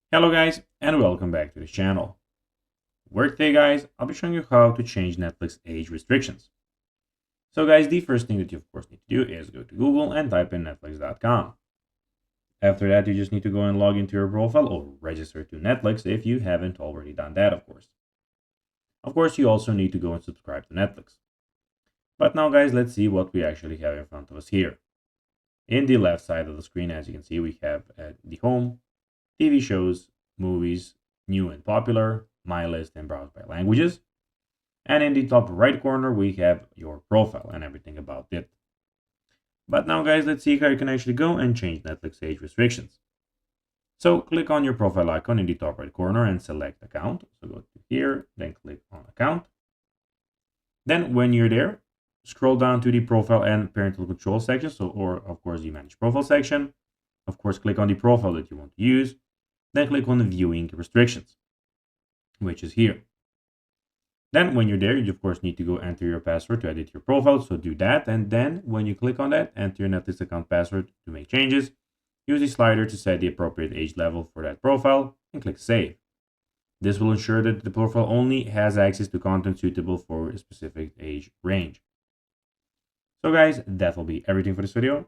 Hello guys and welcome back to the channel, where today guys I'll be showing you how to change Netflix age restrictions. So guys, the first thing that you of course need to do is go to Google and type in netflix.com. After that, you just need to go and log into your profile or register to Netflix if you haven't already done that, of course. Of course, you also need to go and subscribe to Netflix. But now guys, let's see what we actually have in front of us here. In the left side of the screen, as you can see, we have the home, TV shows, movies, new and popular, my list, and browse by languages. And in the top right corner, we have your profile and everything about it. But now, guys, let's see how you can actually go and change Netflix age restrictions. So click on your profile icon in the top right corner and select account. So go to here, then click on account. Then when you're there, scroll down to the profile and parental control section. Or of course the manage profile section. Of course, click on the profile that you want to use. Then click on the viewing restrictions, which is here. Then when you're there, you of course need to go enter your password to edit your profile. So do that. And then when you click on that, enter your Netflix account password to make changes. Use the slider to set the appropriate age level for that profile and click save. This will ensure that the profile only has access to content suitable for a specific age range. So guys, that will be everything for this video.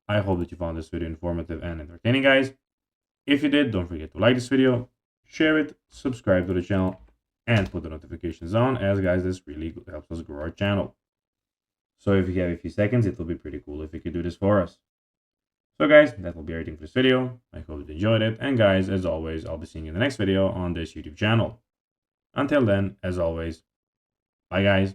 I hope that you found this video informative and entertaining, guys. If you did, don't forget to like this video, share it, subscribe to the channel, and put the notifications on, as guys, this really helps us grow our channel. So if you have a few seconds, it will be pretty cool if you could do this for us. So guys, that will be everything for this video. I hope you enjoyed it, and guys, as always, I'll be seeing you in the next video on this YouTube channel. Until then, as always, bye guys.